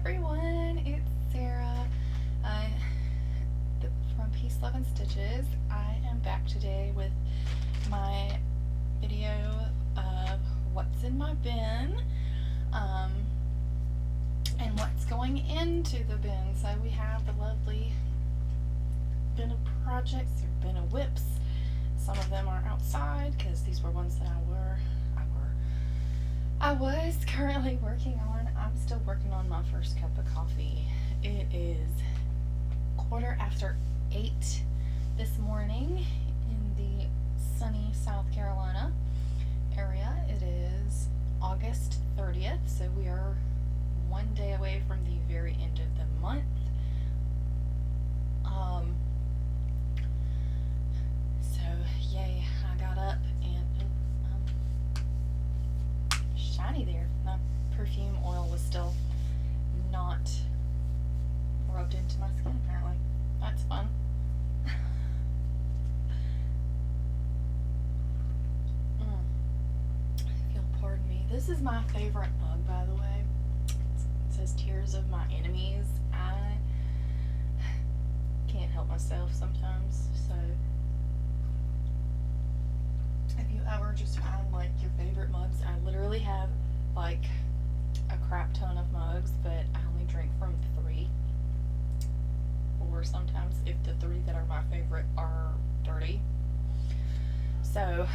everyone, it's Sarah from Peace, Love, and Stitches. I am back today with my video of what's in my bin and what's going into the bin. So we have the lovely bin of projects or bin of whips. Some of them are outside because these were ones that I was currently working on. I'm still working on my first cup of coffee. It is 8:15 this morning in the sunny South Carolina area. It is August 30th, so we are one day away from the very end of the month. So yay, I got up and shiny there. My perfume oil was still not rubbed into my skin apparently. That's fun. If you'll pardon me. This is my favorite mug, by the way. It says Tears of My Enemies. I can't help myself sometimes, so if you ever just find like your favorite mugs, I literally have like a crap ton of mugs, but I only drink from 3. Or sometimes if the 3 that are my favorite are dirty. So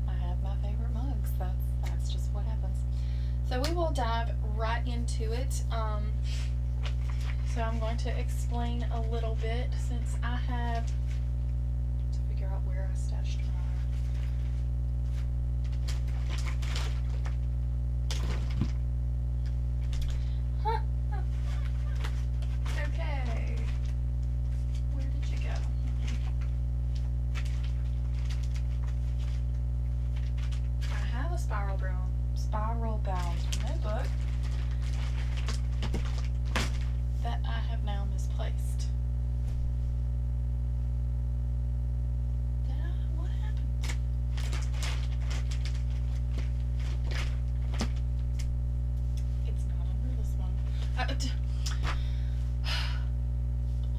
I have my favorite mugs. That's just what happens. So we will dive right into it. So I'm going to explain a little bit since I have to figure out where I stashed mine. Okay. Where did you go? I have a spiral bound notebook that I have now misplaced. What happened? It's not under this one.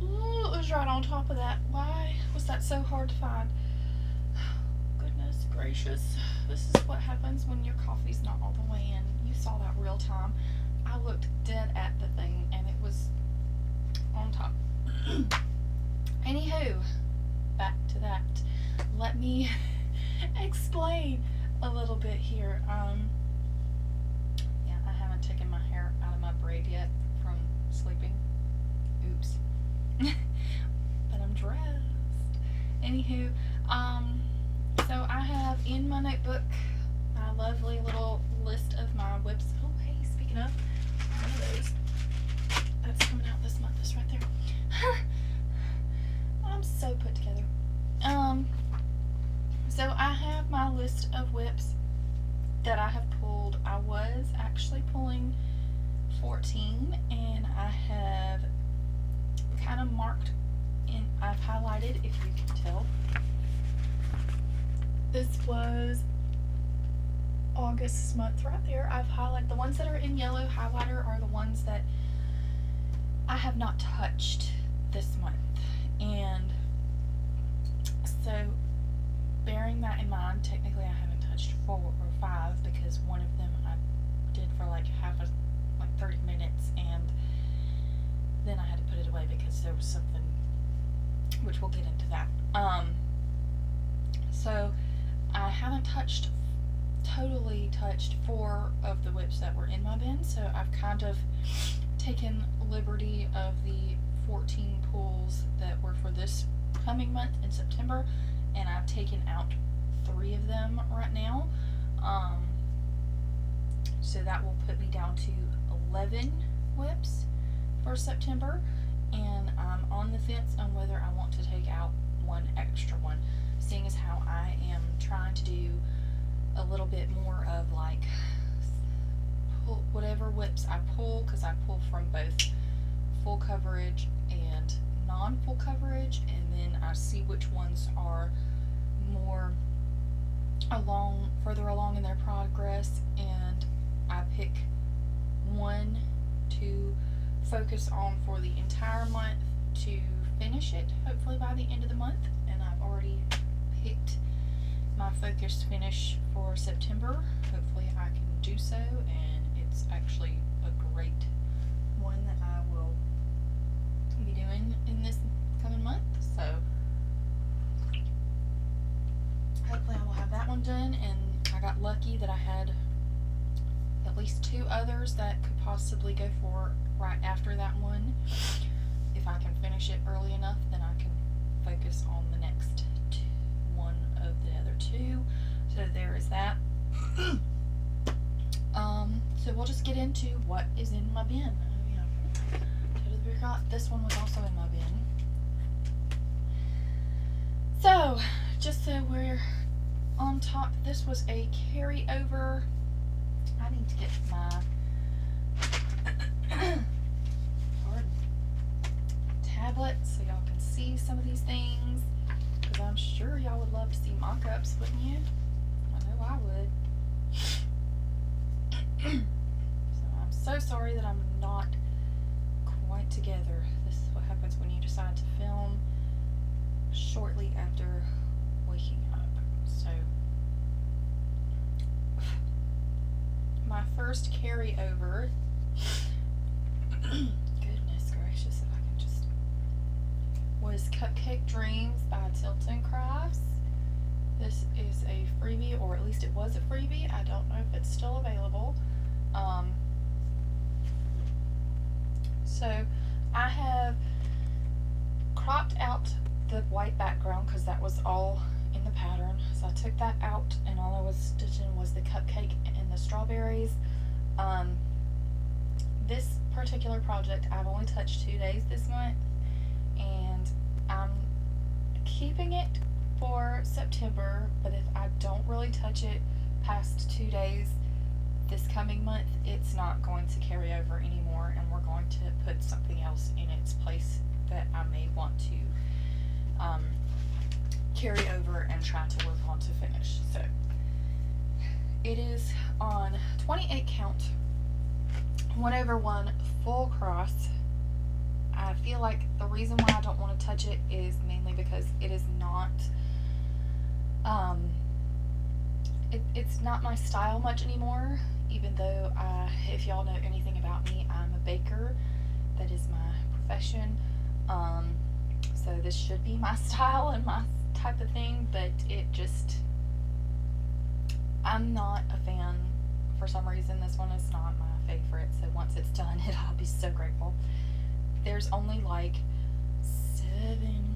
Ooh, it was right on top of that. Why was that so hard to find? Goodness gracious. This is what happens when your coffee's not all the way in. You saw that real time. I looked dead at the thing and it was on top. Anywho, back to that. Let me explain a little bit here. Yeah, I haven't taken my hair out of my braid yet from sleeping. Oops. But I'm dressed. Anywho, so I have in my notebook my lovely little list of my whips. Oh, hey, speaking of, one of those that's coming out this month is right there. I'm so put together. So I have my list of whips that I have pulled. I was actually pulling 14, and I have kind of marked in, I've highlighted, if you can tell. This was August month right there. I've highlighted the ones that are in yellow highlighter are the ones that I have not touched this month. And so bearing that in mind, technically I haven't touched 4 or 5 because one of them I did for like 30 minutes and then I had to put it away because there was something, which we'll get into that. So I haven't totally touched 4 of the whips that were in my bin, so I've kind of taken liberty of the 14 pulls that were for this coming month in September, and I've taken out 3 of them right now. So that will put me down to 11 whips for September, and I'm on the fence on whether I want to take out one extra one, seeing as how I am trying to do a little bit more of like pull whatever whips I pull, because I pull from both full coverage and non-full coverage, and then I see which ones are more further along in their progress, and I pick focus on for the entire month to finish it, hopefully by the end of the month. And I've already picked my focus finish for September. Hopefully I can do so, and it's actually a great one that I will be doing in this coming month. So hopefully I will have that one done, and I got lucky that I had at least 2 others that could possibly go for right after that one. If I can finish it early enough, then I can focus on the next one of the other 2. So there is that. So we'll just get into what is in my bin. Totally forgot this one was also in my bin. So, just so we're on top, this was a carryover. I need to get my tablet so y'all can see some of these things, because I'm sure y'all would love to see mock-ups, wouldn't you? I know I would. So I'm so sorry that I'm not quite together. This is what happens when you decide to film shortly after waking up. So my first carryover, goodness gracious, if I can just, was Cupcake Dreams by Tilton Crafts. This is a freebie, or at least it was a freebie. I don't know if it's still available. So I have cropped out the white background because that was all in the pattern. So I took that out, and all I was stitching was the cupcake and the strawberries. This particular project I've only touched 2 days this month, and I'm keeping it for September, but if I don't really touch it past 2 days this coming month, it's not going to carry over anymore, and we're going to put something else in its place that I may want to carry over and try to work on to finish. So it is on 28 count, 1/1 full cross. I feel like the reason why I don't want to touch it is mainly because it is not it's not my style much anymore, even though if y'all know anything about me, I'm a baker. That is my profession. So this should be my style and my type of thing, but it just, I'm not a fan. For some reason, this one is not my favorite, so once it's done, I'll be so grateful. There's only like 7,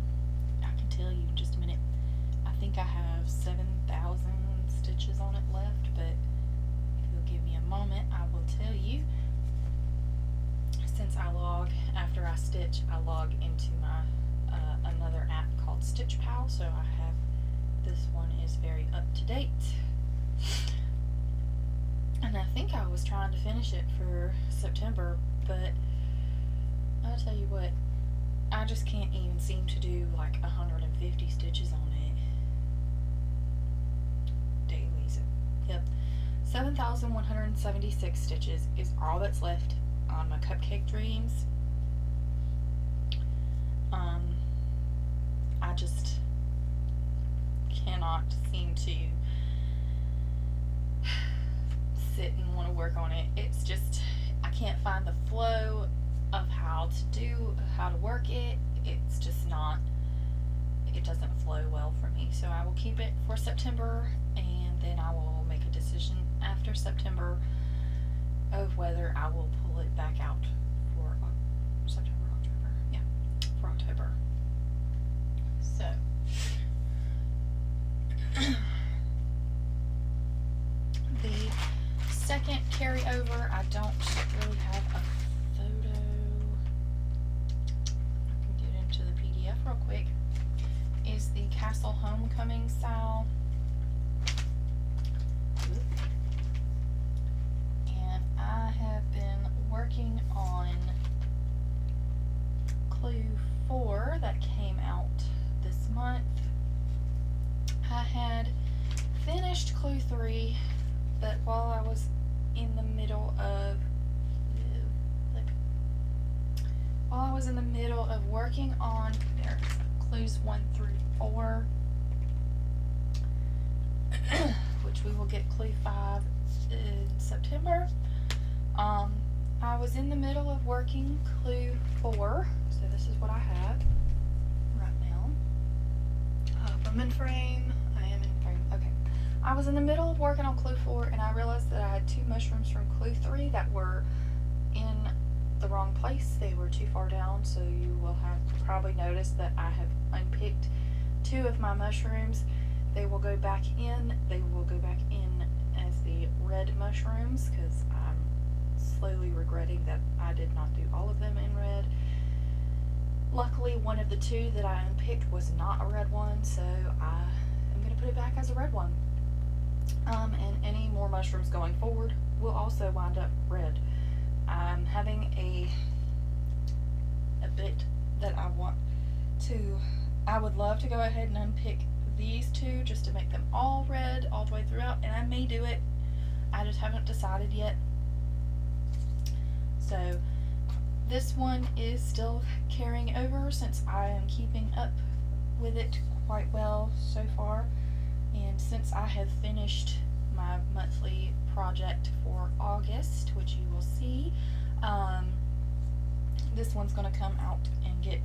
I can tell you in just a minute. I think I have 7,000 stitches on it left, but if you'll give me a moment, I will tell you. Since I log, after I stitch, I log into my another app called Stitch Pal, so I have, this one is very up to date. And I think I was trying to finish it for September, but I'll tell you what, I just can't even seem to do like 150 stitches on it daily. So, yep, 7,176 stitches is all that's left on my Cupcake Dreams. I just cannot seem to sit and want to work on it. It's just, I can't find the flow of how to work it. It's just not, it doesn't flow well for me. So I will keep it for September, and then I will make a decision after September of whether I will pull it back out for September, October. Yeah, for October. So the second carryover, I don't really have a photo. I can get into the PDF real quick. Is the Castle Homecoming style. And I have been working on Clue 4 that came out this month. I had finished Clue 3, but while I was in the middle of was in the middle of working on their clues 1 through 4, which we will get clue 5 in September. I was in the middle of working clue 4, so this is what I have right now. I'm in frame. I am in frame. Okay. I was in the middle of working on clue 4, and I realized that I had 2 mushrooms from clue 3 that were in the wrong place. They were too far down, so you will have probably noticed that I have unpicked 2 of my mushrooms. They will go back in. They will go back in as the red mushrooms, because I'm slowly regretting that I did not do all of them in red. Luckily, one of the 2 that I unpicked was not a red one, so I am going to put it back as a red one. And any more mushrooms going forward will also wind up red. I'm having a bit that I would love to go ahead and unpick these 2 just to make them all red all the way throughout, and I may do it. I just haven't decided yet. So this one is still carrying over since I am keeping up with it quite well so far, and since I have finished my monthly project for August, which you will see, this one's going to come out and get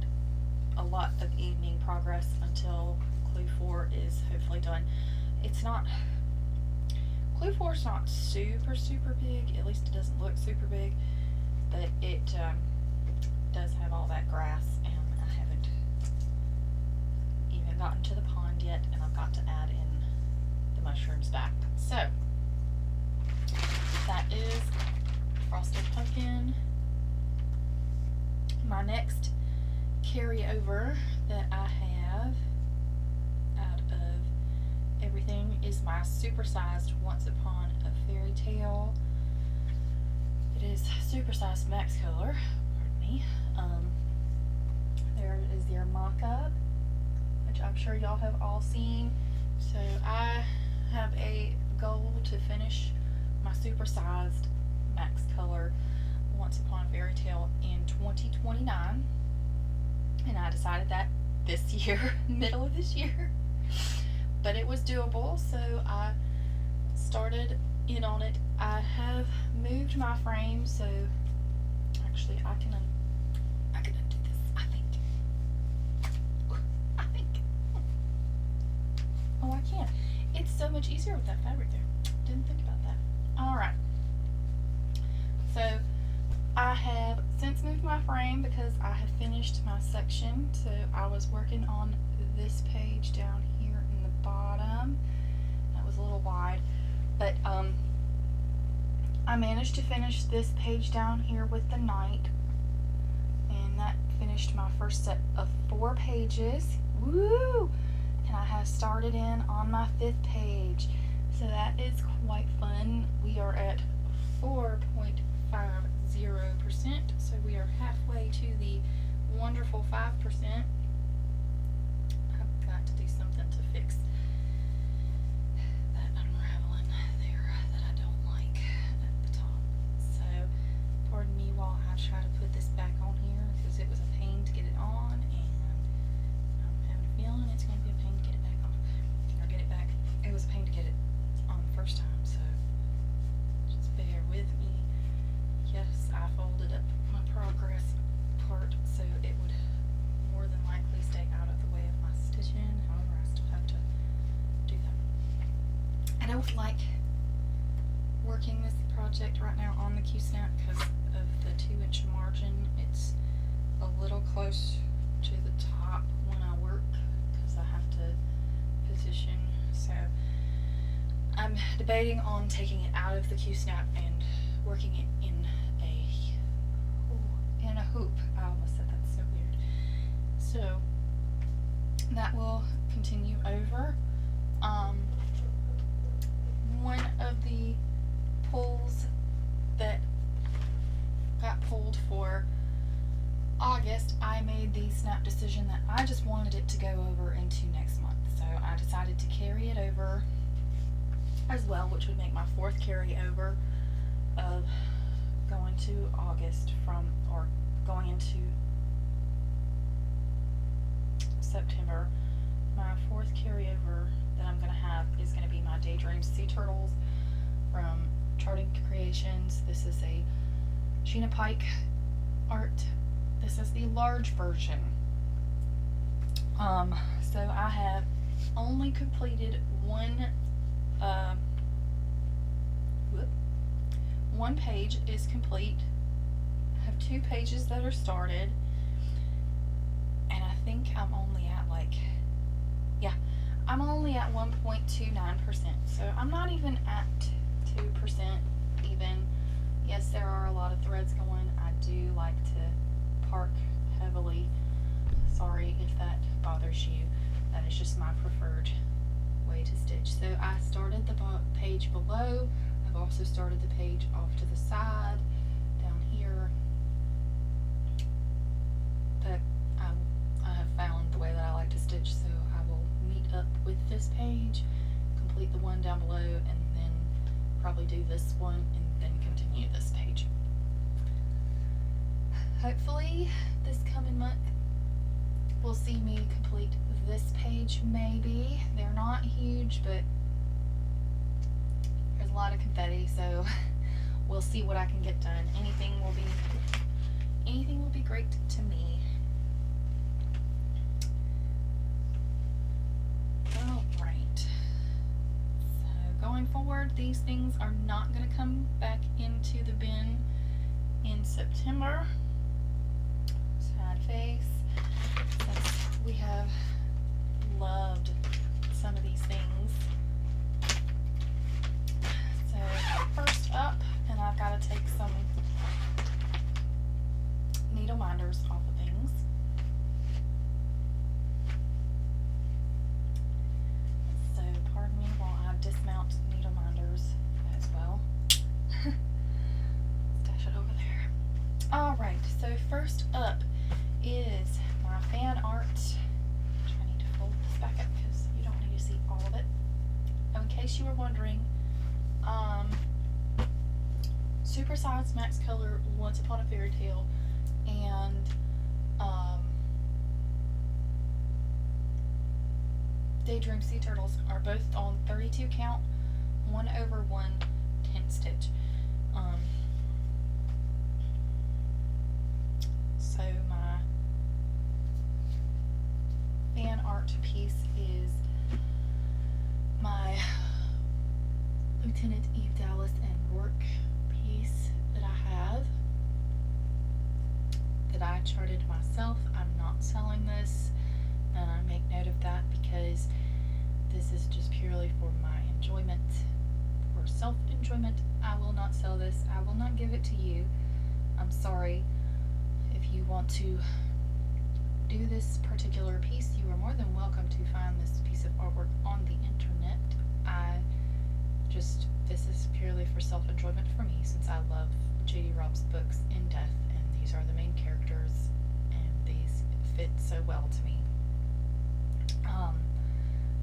a lot of evening progress until clue 4 is hopefully done. Clue 4 is not super big, at least it doesn't look super big, but it does have all that grass, and I haven't even gotten to the pond yet, and I've got to add in the mushrooms back. So that is Frosted Pumpkin. My next carryover that I have out of everything is my supersized Once Upon a Fairy Tale. It is supersized max color, pardon me. There is your mock-up, which I'm sure y'all have all seen. So I have a goal to finish my supersized max color Once Upon a Fairy Tale in 2029, and I decided that this year, middle of this year, but it was doable, so I started in on it. I have moved my frame, so actually I can undo this, I think. Oh, I can. It's so much easier with that fabric there. Didn't think about that. Alright. So I have since moved my frame because I have finished my section. So I was working on this page down here in the bottom. That was a little wide, but I managed to finish this page down here with the night, and that finished my first set of 4 pages. Woo! And I have started in on my 5th page, so that is quite fun. We are at 4.50%, so we are halfway to the wonderful 5%. I've got to do something to fix that unraveling there that I don't like at the top. So pardon me while I try to put this back on here, because it was a pain to get it on, and I'm having a feeling it's going to be a pain to get it back on, or get it back. It was a pain to get it on the first time, so just bear with me. Yes, I folded up my progress part so it would more than likely stay out of the way of my stitching. However, I still have to do that. I don't like working this project right now on the Q-snap because of the 2-inch margin. It's a little close to the top when I work because I have to position. So I'm debating on taking it out of the Q-snap and working it in a hoop. I almost said that's so weird. So that will continue over. One of the pulls that got pulled for August, I made the snap decision that I just wanted it to go over into next month. So I decided to carry it over as well, which would make my 4th carryover of going to August from, or going into September, my fourth carryover that I'm going to have is going to be my Daydream Sea Turtles from Charting Creations. This is a Sheena Pike art. This is the large version. So I have only completed one page is complete. I have 2 pages that are started, and I think I'm only at I'm only at 1.29%, so I'm not even at 2% even. Yes, there are a lot of threads going. I do like to park heavily. Sorry if that bothers you. That is just my preferred way to stitch. So I started the page below. I've also started the page off to the side down here. But I have found the way that I like to stitch, so I will meet up with this page, complete the one down below, and then probably do this one and then continue this page. Hopefully this coming month will see me complete this page. Maybe they're not huge, but there's a lot of confetti, so we'll see what I can get done. Anything will be great to me. Alright, so going forward, these things are not going to come back into the bin in September. Sad face. Since we have loved some of these things. So first up, and I've got to take some needle minders off of things. So pardon me while I dismount needle minders as well. Stash it over there. Alright, so first up is my fan art, which I need to fold this back up because you don't need to see all of it. In case you were wondering, Supersize Max Color Once Upon a Fairy Tale and Daydream Sea Turtles are both on 32 count, 1/1 10 stitch. So my fan art piece is my Lieutenant Eve Dallas and Rourke piece that I have, that I charted myself. I'm not selling this, and I make note of that because this is just purely for my enjoyment, for self-enjoyment. I will not sell this. I will not give it to you. I'm sorry. If you want to do this particular piece, you are more than welcome to find this piece of artwork on the internet. This is purely for self-enjoyment for me, since I love J.D. Robb's books in depth, and these are the main characters, and these fit so well to me.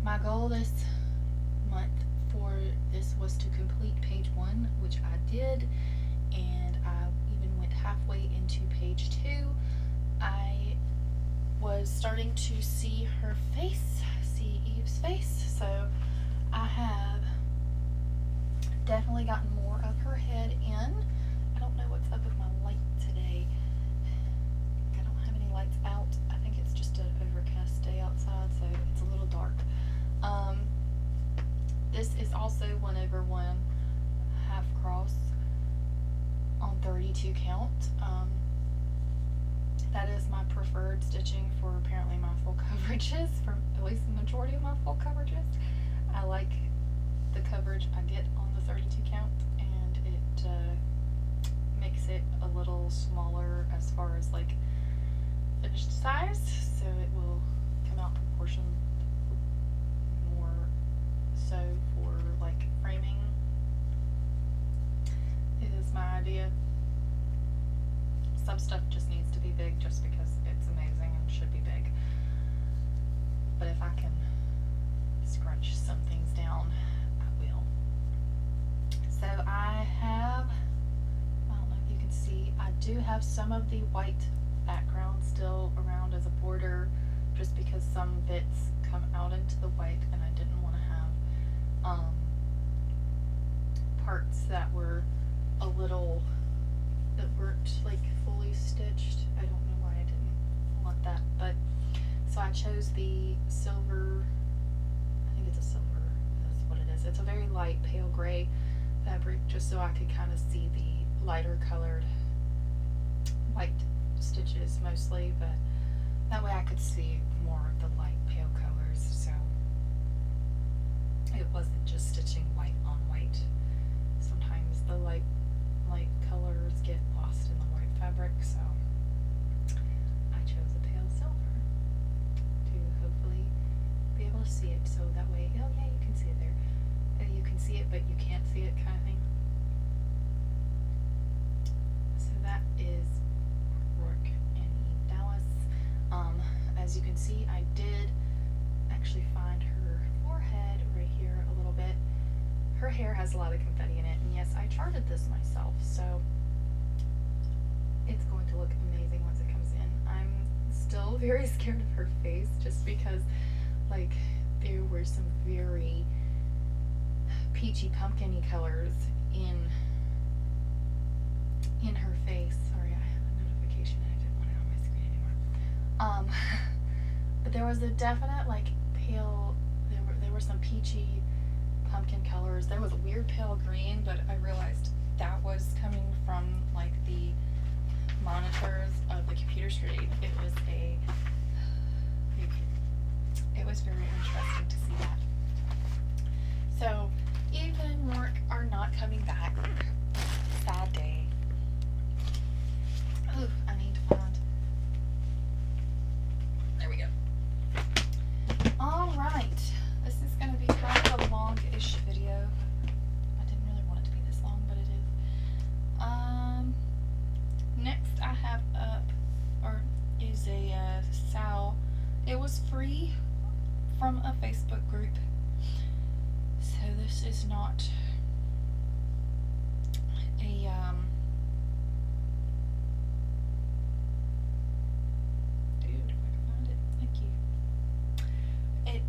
My goal this month for this was to complete page 1, which I did, and I even went halfway into page 2. I was starting to see her face, see Eve's face, so I have definitely gotten more of her head in. I don't know what's up with my light today. I don't have any lights out. I think it's just an overcast day outside, so it's a little dark. This is also 1/1 half cross on 32 count. That is my preferred stitching for apparently my full coverages, for at least the majority of my full coverages. I like the coverage I get on the 32 count, and it makes it a little smaller as far as like finished size, so it will come out proportion more so for like framing is my idea. Some stuff just needs to be big just because it's amazing and should be big, but if I can scrunch some things down, I will. So I have, I don't know if you can see, I do have some of the white background still around as a border just because some bits come out into the white and I didn't want to have parts that were a little, that weren't like fully stitched. I don't know why I didn't want that, but so I chose the silver, I think it's a silver, that's what it is. It's a very light pale gray fabric, just so I could kind of see the lighter colored white stitches mostly, but that way I could see more of the light pale colors, so it wasn't just stitching white on white. Sometimes the light colors get lost in the white fabric, so I chose a pale silver to hopefully be able to see it, so that way, oh yeah, you can see it there. You can see it, but you can't see it kind of thing. So that is Rourke and Eve Dallas. As you can see, I did actually find her forehead right here a little bit. Her hair has a lot of confetti in it, and yes, I charted this myself, so it's going to look amazing once it comes in. I'm still very scared of her face, just because, like, there were some very peachy pumpkin-y colors in her face. Sorry, I have a notification and I didn't want it on my screen anymore. But there was a definite, like, pale, there were some peachy pumpkin colors. There was a weird pale green, but I realized that was coming from, like, the monitors of the computer screen. It was very interesting to see that. So Eve and Rourke are not coming back. Sad day. Ooh, I need to find. There we go. Alright. This is going to be kind of a long-ish video. I didn't really want it to be this long, but it is. Next I have up, is a Sal. It was free from a Facebook group. So this is not a, dude, if I can find it, thank you. It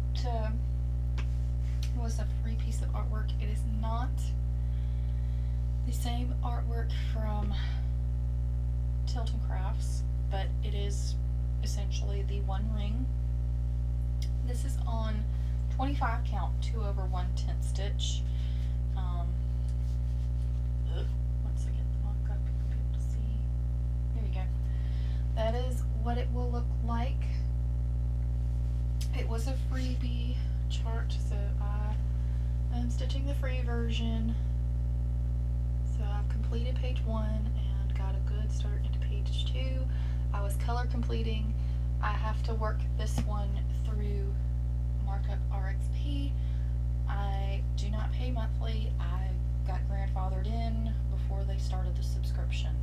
was a free piece of artwork. It is not the same artwork from Tilton Crafts, but it is essentially the one ring. This is on 25 count, 2 over 1/10 stitch. Once I get the mock up, you'll be able to see. There you go. That is what it will look like. It was a freebie chart, so I am stitching the free version. So I've completed page 1 and got a good start into page 2. I was color completing. I have to work this one through Markup RXP. I do not pay monthly. I got grandfathered in before they started the subscription,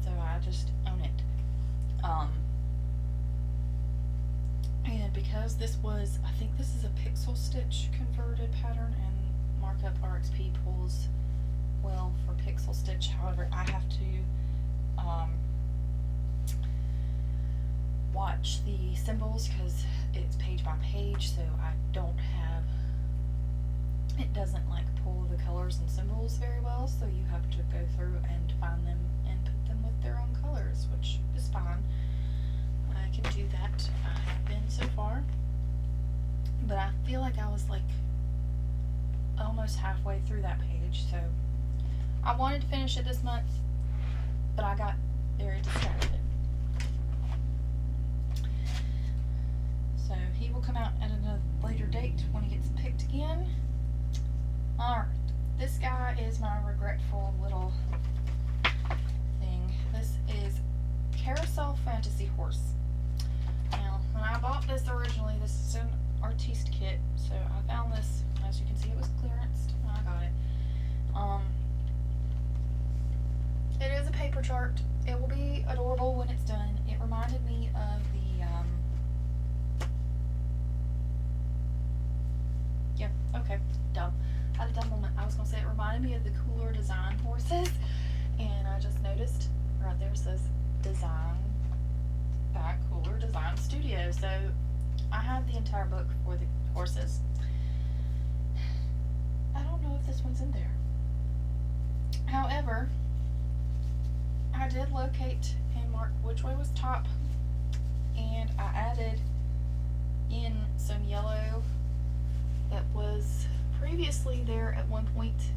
so I just own it. And because this was, I think this is a pixel stitch converted pattern, and Markup RXP pulls well for pixel stitch. However, I have to watch the symbols because it's page by page, so I don't have, it doesn't like pull the colors and symbols very well, so you have to go through and find them and put them with their own colors, which is fine. I can do that. I have been so far, but I feel like I was like almost halfway through that page, so I wanted to finish it this month, but I got very distracted. So he will come out at a later date when he gets picked again. Alright, this guy is my regretful little thing. This is Carousel Fantasy Horse. Now, when I bought this originally, this is an artiste kit, so I found this, as you can see, it was clearanced when I got it. It is a paper chart. It will be adorable when it's done. It reminded me of the, yeah, okay, dumb. I had a dumb moment. I was going to say it reminded me of the Cooler Design horses, and I just noticed right there it says design by Cooler Design Studio. studio. So I have the entire book for the horses. I don't know if this one's in there. However, I did locate and mark which way was top, and I added in some yellow that was previously there at one point.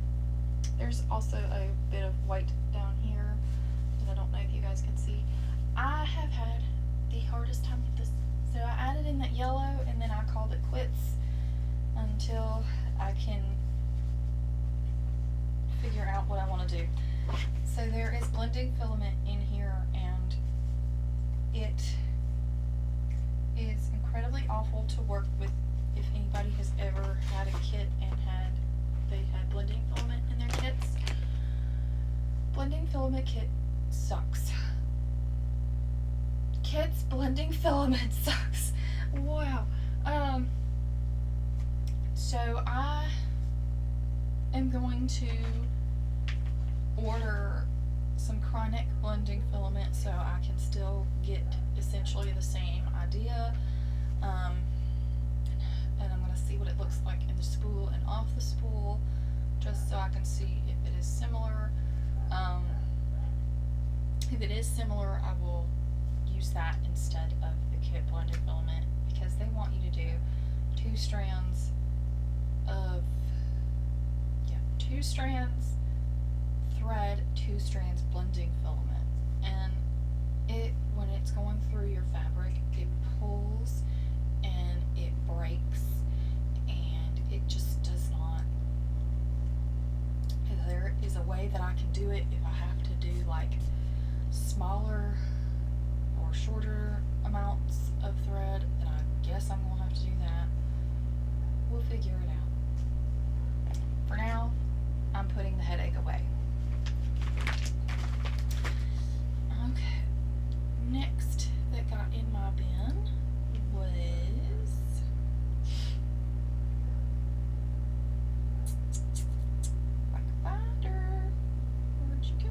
There's also a bit of white down here that I don't know if you guys can see. I have had the hardest time with this. So I added in that yellow and then I called it quits until I can figure out what I want to do. So there is blending filament in here, and it is incredibly awful to work with. If anybody has ever had a kit and they had blending filament in their kits, blending filament kit sucks. Kits blending filament sucks. Wow. So I am going to order some chronic blending filament so I can still get essentially the same idea. And I'm going to see what it looks like in the spool and off the spool, just so I can see if it is similar. If it is similar, I will use that instead of the kit blended filament, because they want you to do 2 strands of, 2 strands thread, 2 strands blending filament, and when it's going through your fabric, it pulls and it breaks, and it just does not. There is a way that I can do it if I have to do like smaller or shorter amounts of thread, then I guess I'm gonna have to do that. We'll figure it out. For now, I'm putting the headache away. Okay, next that got in my bin was like a binder. Where'd you go?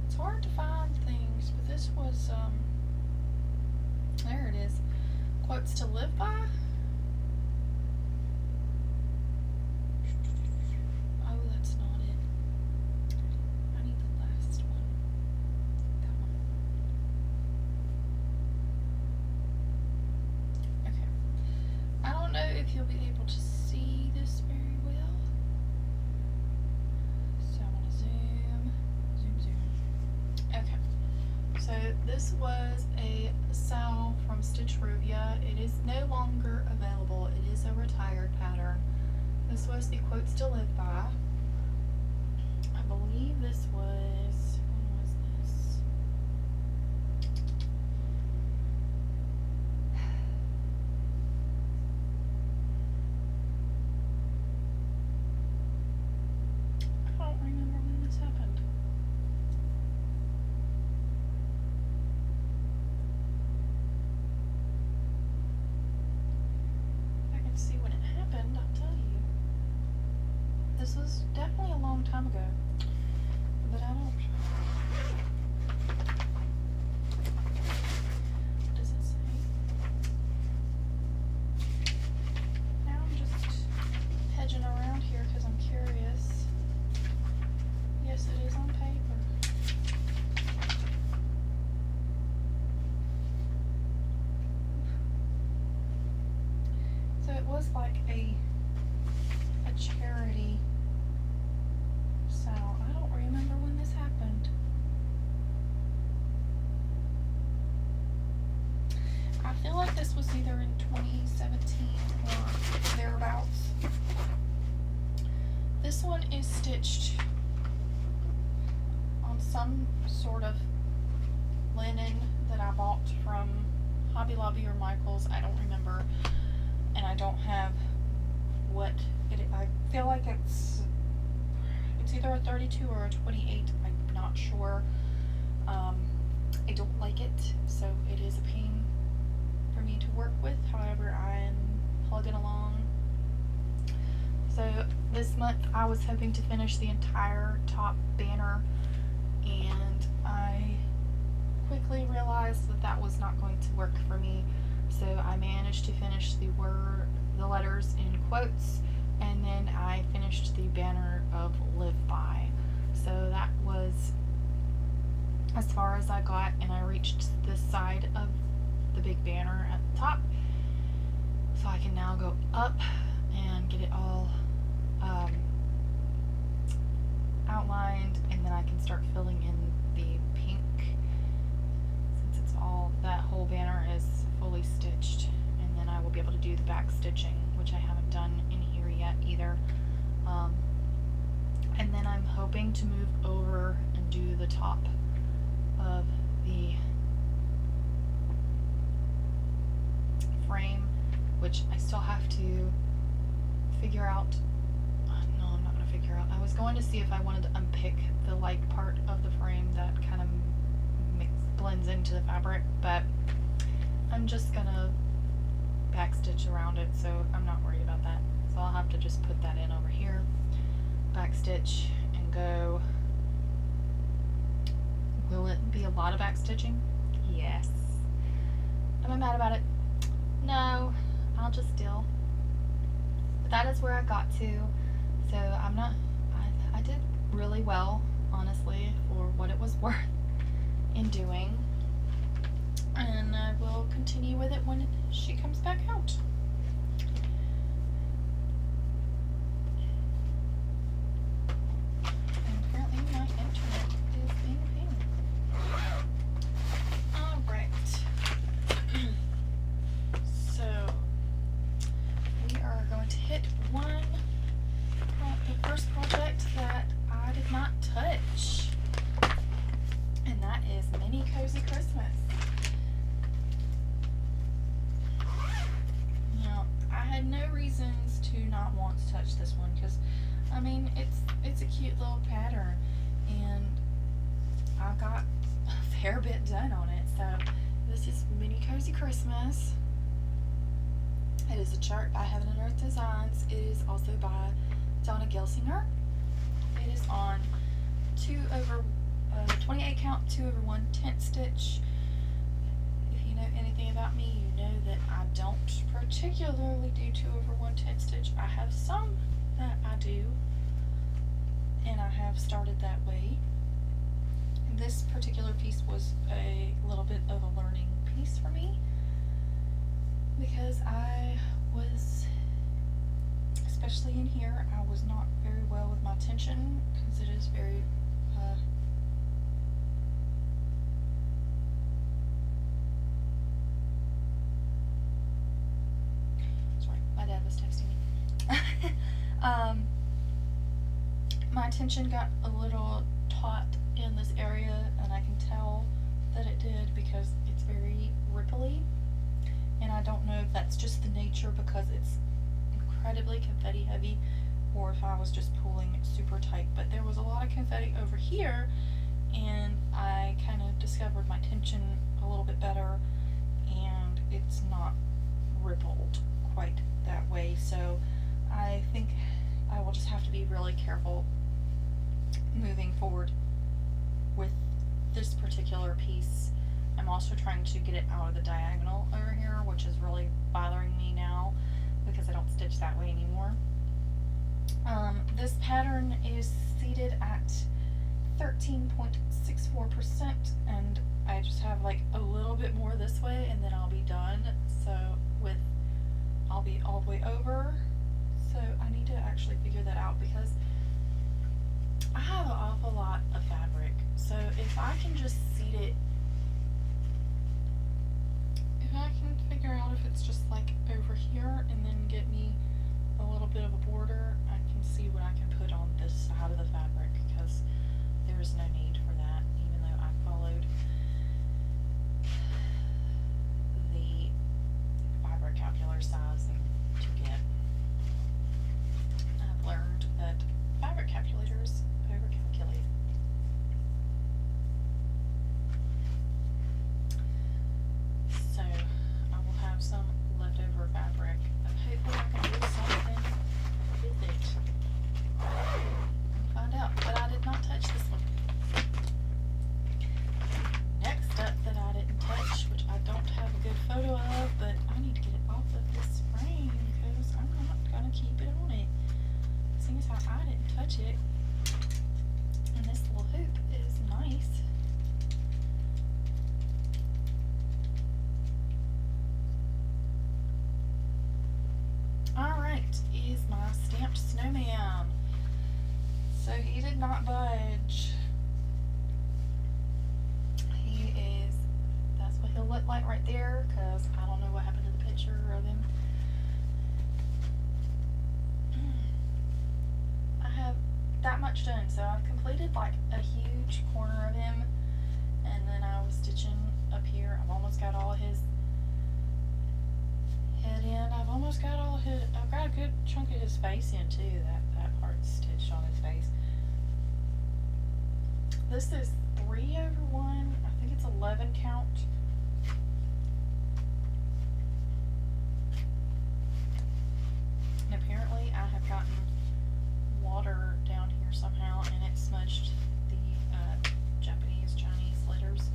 It's hard to find things, but this was there it is. Quotes to live by. Oh, that's not it. I need the last one. That one. Okay. I don't know if you'll be able to see this very well. So I'm gonna zoom. Okay. So this was a sow from Stitchrovia. It is no longer available. It is a retired pattern. This was the Quotes to Live By. I believe this was, when was this? I don't remember when this happened. If I can see when it happened, I'll tell you. This was definitely a long time ago, but I don't. What does it say? Now I'm just hedging around here because I'm curious. Yes, it is on paper. So it was like a charity. So I don't remember when this happened. I feel like this was either in 2017 or thereabouts. This one is stitched on some sort of linen that I bought from Hobby Lobby or Michael's. I don't remember, and I don't have what it. I feel like it's either a 32 or a 28. I'm not sure. I don't like it, so it is a pain for me to work with. However, I'm plugging along. So this month I was hoping to finish the entire top banner, and I quickly realized that that was not going to work for me, so I managed to finish the letters in quotes, and then I finished the banner of Live By. So that was as far as I got, and I reached this side of the big banner at the top, so I can now go up and get it all outlined, and then I can start filling in the pink, since it's all, that whole banner is fully stitched, and then I will be able to do the back stitching, which I haven't done in here yet either. And then I'm hoping to move over and do the top of the frame, which I still have to figure out. No, I'm not going to figure out. I was going to see if I wanted to unpick the like part of the frame that kind of blends into the fabric, but I'm just going to back stitch around it, so I'm not worried about that. So I'll have to just put that in over here, back stitch, and go. Will it be a lot of back stitching? Yes. Am I mad about it? No, I'll just deal. But that is where I got to. So I'm not, I did really well, honestly, for what it was worth in doing. And I will continue with it when she comes back out. And apparently my internet is being a pain. Alright. So we are going to hit the first project that I did not touch. And that is Mini Cozy Christmas. Now, I had no reasons to not want to touch this one, because I mean it's a cute little pattern, and I got a fair bit done on it. So this is Mini Cozy Christmas. It is a chart by Heaven and Earth Designs. It is also by Donna Gelsinger. It is on 28 count 2/1/10 stitch. If you know anything about me, you know that I don't particularly do 2/1/10 stitch. I have some that I do, and I have started that way. This particular piece was a little bit of a learning piece for me, because I was, especially in here, I was not very well with my tension, because it is very sorry, my dad was texting me. My tension got a little taut in this area, and I can tell that it did because it's very ripply, and I don't know if that's just the nature because it's incredibly confetti heavy, or if I was just pulling super tight. But there was a lot of confetti over here, and I kind of discovered my tension a little bit better, and it's not rippled quite that way. So I think I will just have to be really careful moving forward with this particular piece. I'm also trying to get it out of the diagonal over here, which is really bothering me now because I don't stitch that way anymore. This pattern is seated at 13.64%, and I just have like a little bit more this way, and then I'll be done. So I'll be all the way over. So I need to actually figure that out, because I have an awful lot of fabric. So if I can just seat it, if I can figure out if it's just like over here and then get me a little bit of a border, I can see what I can put on this side of the fabric, because there's no need for that, even though I followed the fabric calculator sizing to get. I've learned that fabric calculators overcalculate. So I will have some leftover fabric. Hopefully I can do something with it. didn't touch it. And this little hoop is nice. Alright, is my stamped snowman. So he did not budge. He is, that's what he'll look like right there, because I don't know what happened to the picture of him. I have that much done, so I've completed like a huge corner of him, and then I was stitching up here. I've almost got all his head in. I've almost got all his, I've got a good chunk of his face in too. That part's stitched on his face. This is 3/1. I think it's 11 count. And apparently I have gotten water down here somehow, and it smudged the Chinese letters.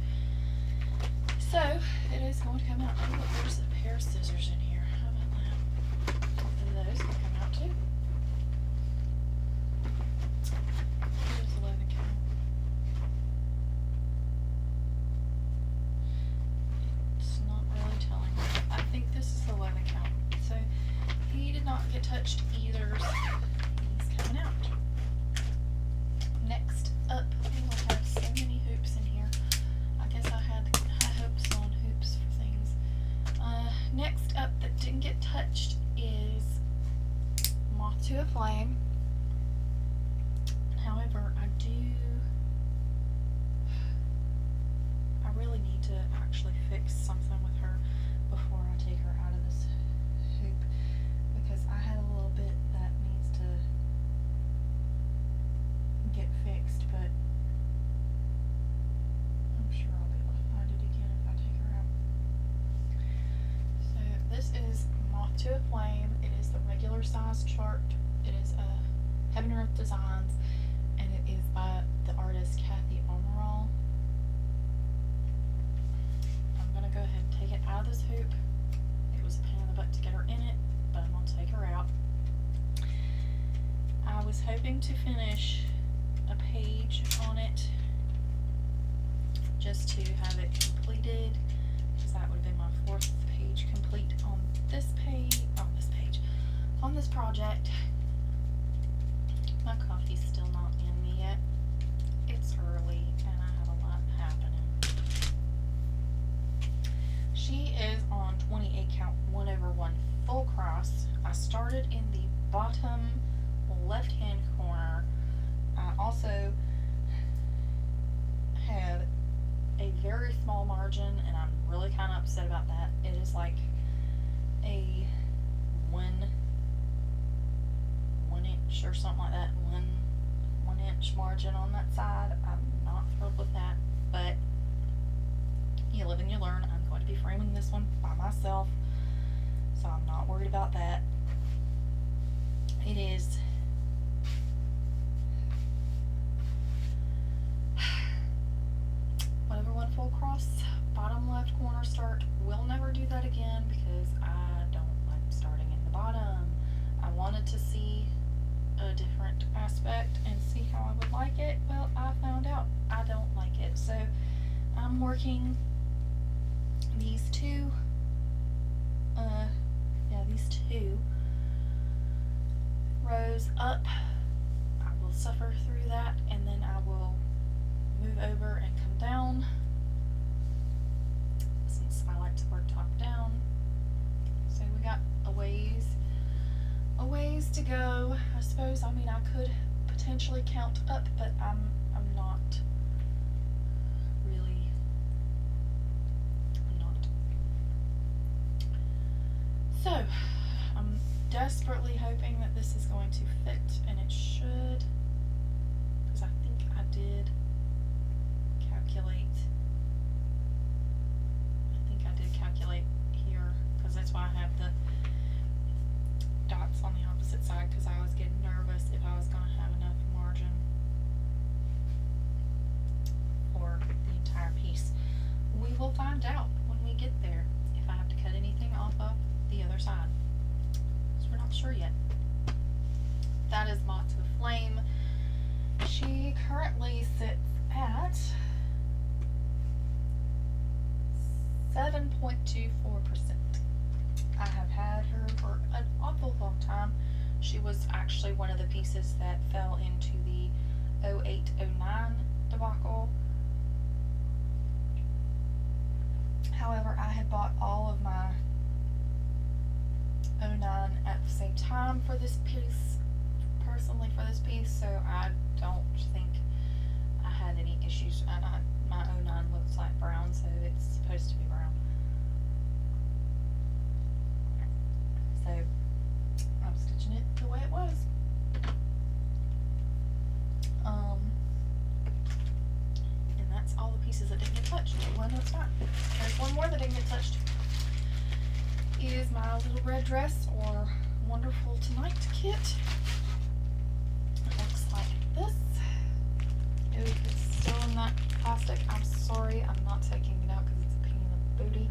So it is going to come out. Oh, look, there's a pair of scissors in here. How about that? And those can come out too. Here's 11 count. It's not really telling me. I think this is 11 count. So he did not get touched either. He's coming out. Next up, I have so many hoops in here. I guess I had high hopes on hoops for things. Next up that didn't get touched is Moth to a Flame. However, I really need to actually fix something with her before I take her out of this hoop, because I had a little bit that needs to get fixed, but I'm sure I'll be able to find it again if I take her out. So this is Moth to a Flame. It is the regular size chart. It is Heaven and Earth Designs, and it is by the artist Kathy Omerall. I'm gonna go ahead and take it out of this hoop. It was a pain in the butt to get her in it, but I'm gonna take her out. I was hoping to finish a page on it just to have it completed, because that would have been my 4th page complete on this project. My coffee's still not in me yet. It's early and I have a lot happening. She is on 28 count 1/1 full cross. I started in the bottom left hand corner. I also had a very small margin, and I'm really kind of upset about that. It is like a one inch or something like that, one inch margin on that side. I'm not thrilled with that, but you live and you learn. I'm going to be framing this one by myself, so I'm not worried about that. It is whatever one full cross, bottom left corner start. We'll never do that again because I don't like starting in the bottom. I wanted to see a different aspect and see how I would like it. Well, I found out I don't like it, so I'm working these two rows up. I will suffer through that, and then I will move over and come down, since I like to work top down. So we got a ways to go, I suppose. I mean, I could potentially count up, but I'm not. So I'm desperately hoping that this is going to fit, and it should, because I think I did calculate here, because that's why I have the dots on the opposite side, because I was getting nervous if I was going to have enough margin for the entire piece. We will find out when we get there if I have to cut anything off of the other side, because we're not sure yet. That is Moth to a Flame. currently sits at 7.24%. I have had her for an awful long time. She was actually one of the pieces that fell into the 08-09 debacle. However, I had bought all of my 09 at the same time for this piece, personally for this piece, so I don't think I had any issues. And my 09 looks like brown, so it's supposed to be brown. So I'm stitching it the way it was. And that's all the pieces that didn't get touched. Well, no, it's not. There's one more that didn't get touched. Is my little red dress or Wonderful Tonight kit. It looks like this. Ooh, it's still in that plastic. I'm sorry, I'm not taking it out because it's a pain in the booty.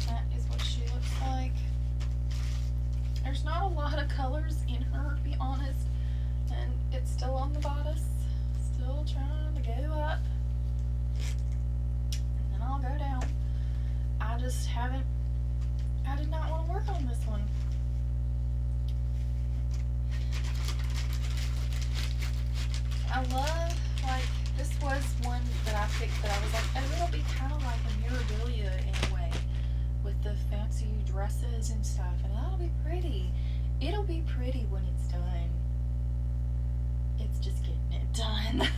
That is what she looks like. There's not a lot of colors in her, to be honest, and it's still on the bodice, still trying to go up, and then I'll go down. I just haven't, I did not want to work on this one. I love, like, this was one that I picked that I was like, oh, it'll be kind of like a Mirabilia in a way, with the fancy dresses and stuff, and that'll be pretty. It'll be pretty when it's done. It's just getting it done.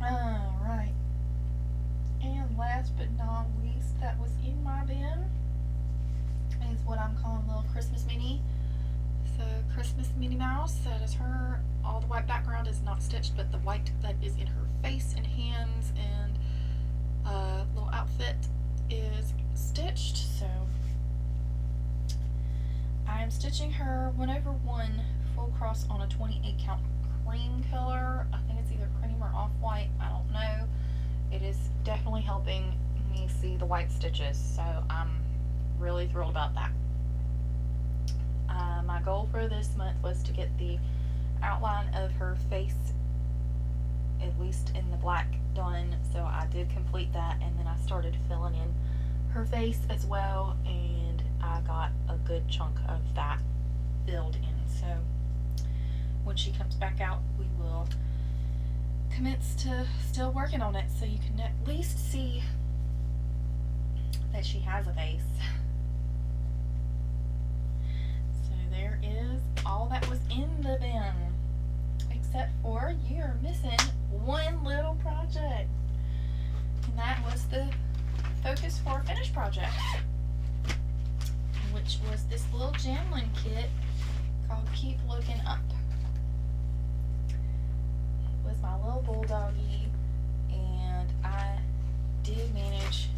Alright. And last but not least, that was in my bin, is what I'm calling Little Christmas Mini. So Christmas Minnie Mouse, that is her. All the white background is not stitched, but the white that is in her face and hands and little outfit is stitched. So I am stitching her 1/1 full cross on a 28 count cream color. I think it's either cream or off-white, I don't know. It is definitely helping me see the white stitches, so I'm really thrilled about that. My goal for this month was to get the outline of her face, at least in the black, done, so I did complete that, and then I started filling in her face as well, and I got a good chunk of that filled in. So when she comes back out, we will commence to still working on it, so you can at least see that she has a face. So there is all that was in the bin, except for you're missing one little project, and that was the Focus for Finish project, which was this little Jamlin kit called Keep Looking Up. It was my little bulldoggy, and I did manage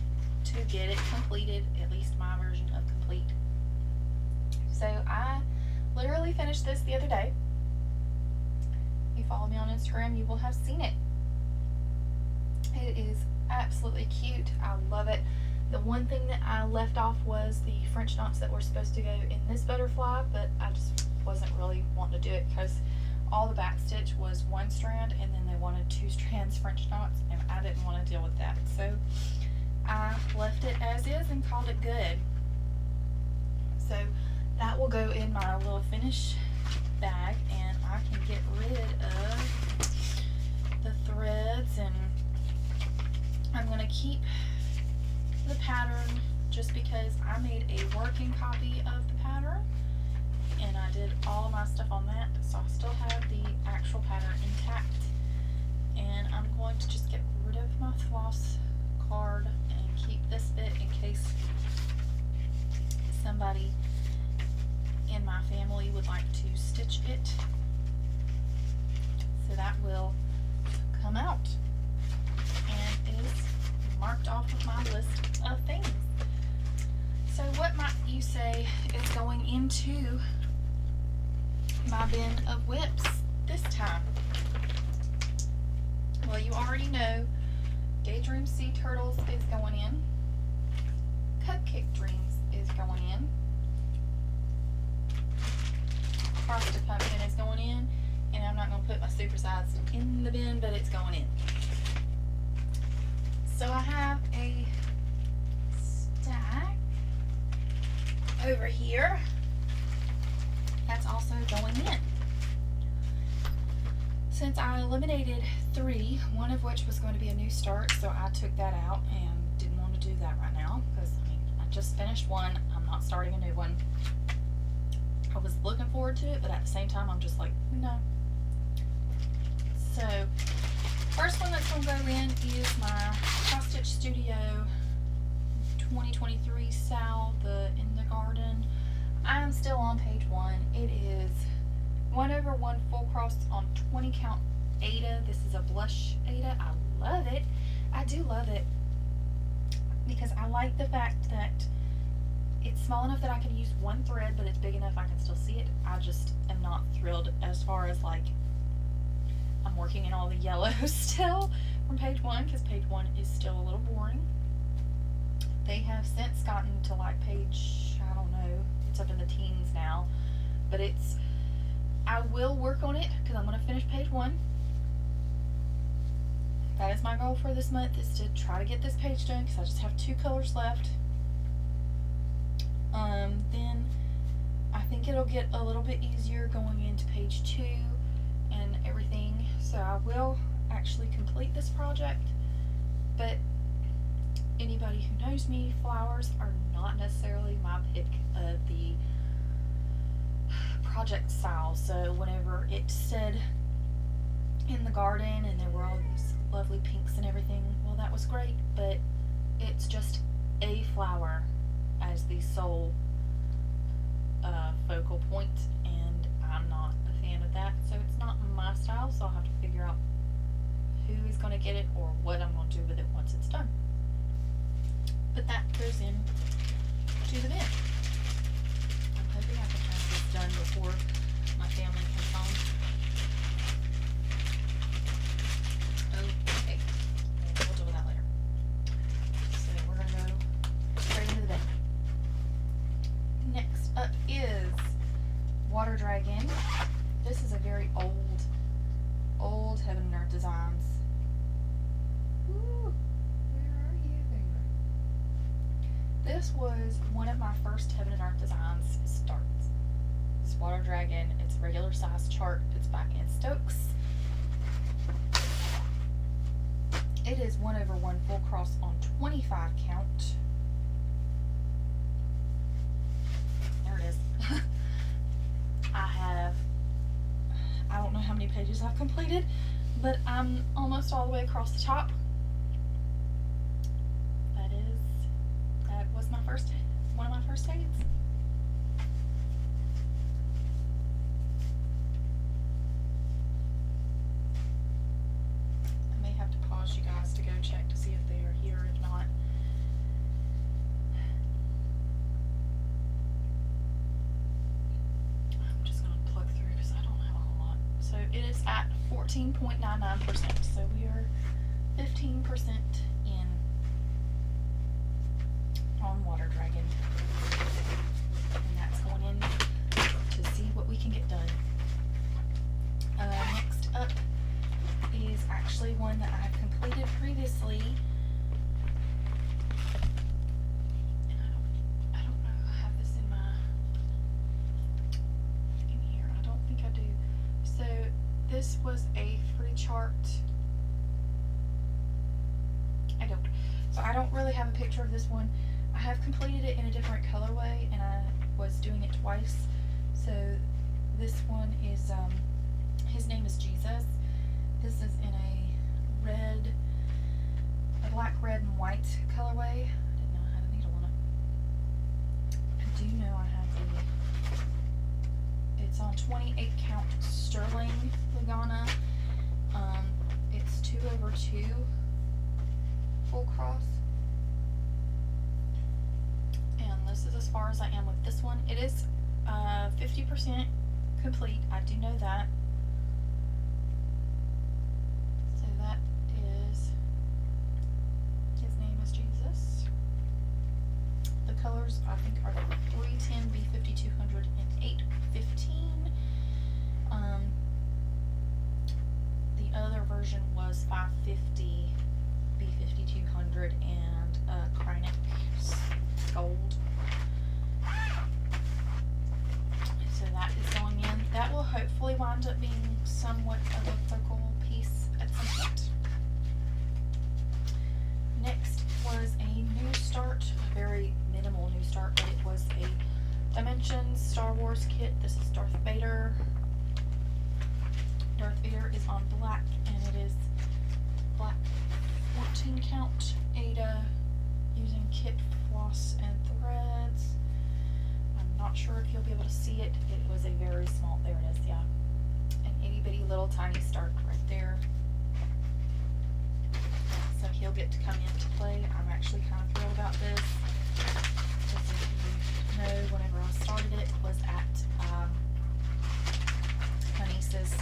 to get it completed, at least my version of complete. So I literally finished this the other day. If you follow me on Instagram, you will have seen it. It is absolutely cute. I love it. The one thing that I left off was the French knots that were supposed to go in this butterfly, but I just wasn't really wanting to do it because all the back stitch was one strand, and then they wanted 2 strands French knots, and I didn't want to deal with that. So I left it as is and called it good. So that will go in my little finish bag, and I can get rid of the threads, and I'm going to keep the pattern just because I made a working copy of the pattern, and I did all of my stuff on that, so I still have the actual pattern intact. And I'm going to just get rid of my floss card and keep this bit in case somebody in my family would like to stitch it. So that will come out, and it is marked off of my list of things. So what might you say is going into my bin of whips this time? Well, you already know Daydream Sea Turtles is going in. Cupcake Dreams is going in. frosted pumpkin is going in, and I'm not going to put my supersized in the bin, but it's going in. So I have a stack over here that's also going in. Since I eliminated 3, one of which was going to be a new start, so I took that out and didn't want to do that right now because I just finished one. I'm not starting a new one. I was looking forward to it, but at the same time I'm just like, no. So first one that's going to go in is my Cross Stitch Studio 2023 Sal, the In the Garden. I'm still on page 1. It is 1/1 full cross on 20 count Aida. This is a blush Aida. I love it. I do love it because I like the fact that it's small enough that I can use one thread, but it's big enough I can still see it. I just am not thrilled as far as like I'm working in all the yellow still from page 1 because page 1 is still a little boring. They have since gotten to like page, I don't know, it's up in the teens now, but I will work on it because I'm going to finish page 1. That is my goal for this month, is to try to get this page done because I just have 2 colors left. Then I think it'll get a little bit easier going into page 2 and everything. So I will actually complete this project, but anybody who knows me, flowers are not necessarily my pick of the project style. So whenever it said In the Garden and there were all these lovely pinks and everything, well, that was great, but it's just a flower as the sole focal point, and I'm not a fan of that, so it's not my style. So I'll have to figure out who is going to get it or what I'm going to do with it once it's done. But that goes in to the bin. I'm hoping I can have this done before my family comes home. Okay, we'll deal with that later. So we're going to go straight into the bin. Next up is Water Dragon. This is a very old Heaven and Earth Designs. Ooh, where are you? There you are. This was one of my first Heaven and Earth Designs starts. This Water Dragon, it's a regular size chart. It's by Ann Stokes. It is 1/1 full cross on 25 count. There it is. I don't know how many pages I've completed, but I'm almost all the way across the top. That was one of my first days. I may have to pause you guys to go check to see if they are here. If not, I'm just going to plug through because I don't have a whole lot. So it is at 14.99%. So we are 15% in on Water Dragon, and that's going in to see what we can get done. Next up is actually one that I've completed previously, and I don't know if I have this in here. I don't think I do. So this was a free chart. So I don't really have a picture of this one. I have completed it in a different colorway, and I was doing it twice. So this one is, his name is Jesus. This is in a black, red, and white colorway. I didn't know I had a needle on it. I do know I have it's on 28 count sterling Lugana. It's 2/2 full cross. And this is as far as I am with this one. It is 50% complete. I do know that. So that is, his name is Jesus. The colors I think are 310, B5200, and 815. Flosstube 550, B5200, and Kreinik Gold. So that is going in. That will hopefully wind up being somewhat of a focal piece at some point. Next was a new start, a very minimal new start, but it was a Dimensions Star Wars kit. This is Darth Vader. Darth Vader is on black, and it is black 14 count Ada using kit floss and threads. I'm not sure if you'll be able to see it. It was a very small, there it is, yeah. An itty bitty little tiny start right there. So he'll get to come into play. I'm actually kind of thrilled about this. Just so you know, whenever I started it was at my niece's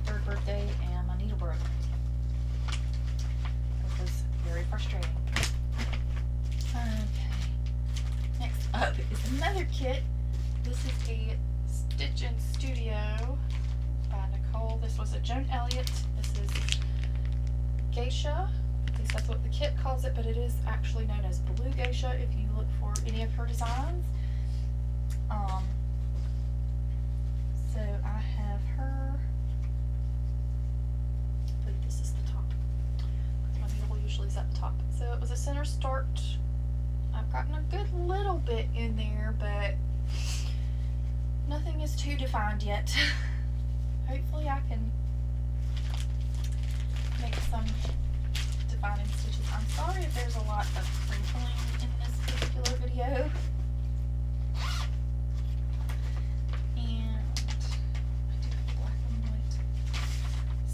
3rd birthday and my needle broke. It was very frustrating. Okay. Next up is another kit. This is a Stitch in Studio by Nicole. This was a Joan Elliott. This is Geisha. At least that's what the kit calls it, but it is actually known as Blue Geisha if you look for any of her designs. So I have her. I believe this is the top. My needle usually is at the top. So it was a center start. I've gotten a good little bit in there, but nothing is too defined yet. Hopefully I can make some defining stitches. I'm sorry if there's a lot of crinkling in this particular video. And I do have black and white.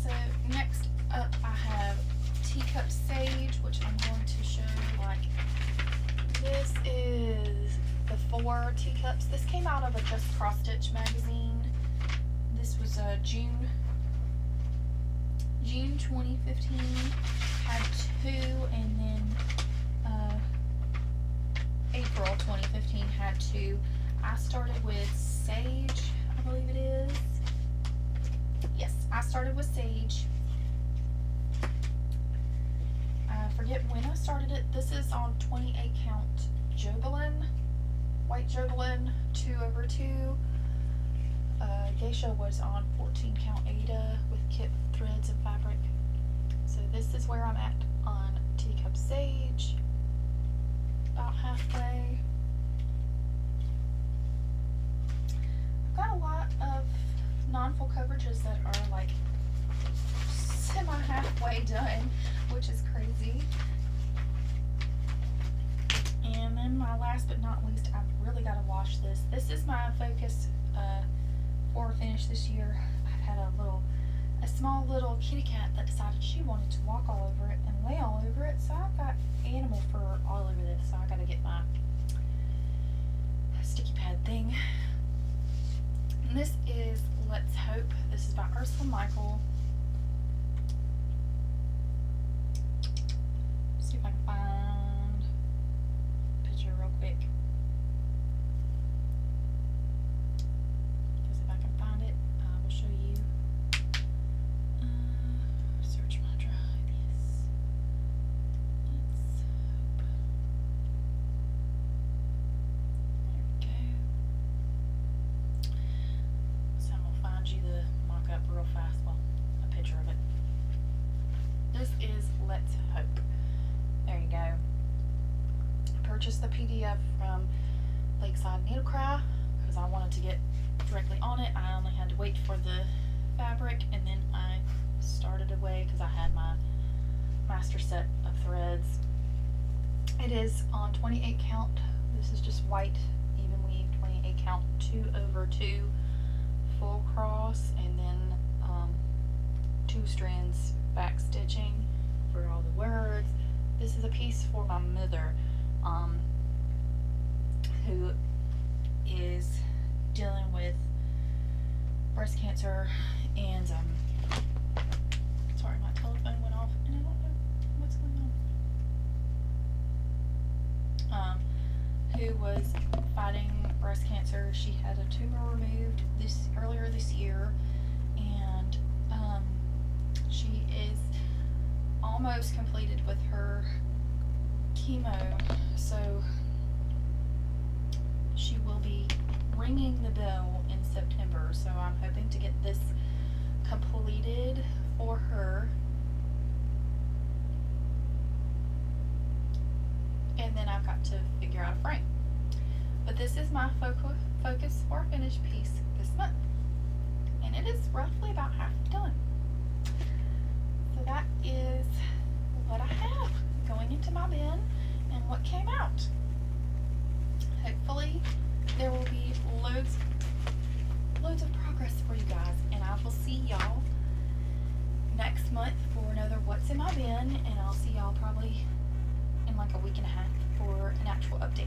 So next up I have Teacup Sage, which I'm going to show. Like, this is the 4 teacups. This came out of a Just Cross Stitch magazine. This was June 2015. Had 2, and then April 2015 had 2. I started with Sage, I believe it is. Yes, I started with Sage. I forget when I started it. This is on 28 count Jobelin, white Jobelin, 2/2. Geisha was on 14 count Ada with kit threads and fabric. So this is where I'm at on Teacup Sage, about halfway. I've got a lot of non-full coverages that are like semi-halfway done, which is crazy. And then my last but not least, I've really got to wash this. This is my focus for finish this year. I've had a small little kitty cat that decided she wanted to walk all over it and lay all over it, so I've got animal fur all over this, so I gotta get my sticky pad thing. And this is Let's Hope. This is by Ursula Michael. See if I can find a picture real quick. Because if I can find it, I will show you. Search my drive. Yes. Let's hope. There we go. So I'm gonna find you the mock-up real fast. Well, a picture of it. This is Let's Hope. There you go. I purchased the PDF from Lakeside Needlecraft because I wanted to get directly on it. I only had to wait for the fabric, and then I started away because I had my master set of threads. It is on 28 count. This is just white even weave, 28 count, 2/2 full cross, and then 2 strands back stitching for all the words. This is a piece for my mother, who is dealing with breast cancer, and sorry, my telephone went off and I don't know what's going on. Who was fighting breast cancer. She had a tumor removed earlier this year, and she is almost completed with her chemo, so she will be ringing the bell in September. So I'm hoping to get this completed for her, and then I've got to figure out a frame. But this is my focus for a finished piece this month, and it is roughly about half done. So that is what I have going into my bin and what came out. Hopefully there will be loads of progress for you guys, and I will see y'all next month for another what's in my bin, and I'll see y'all probably in like a week and a half for an actual update.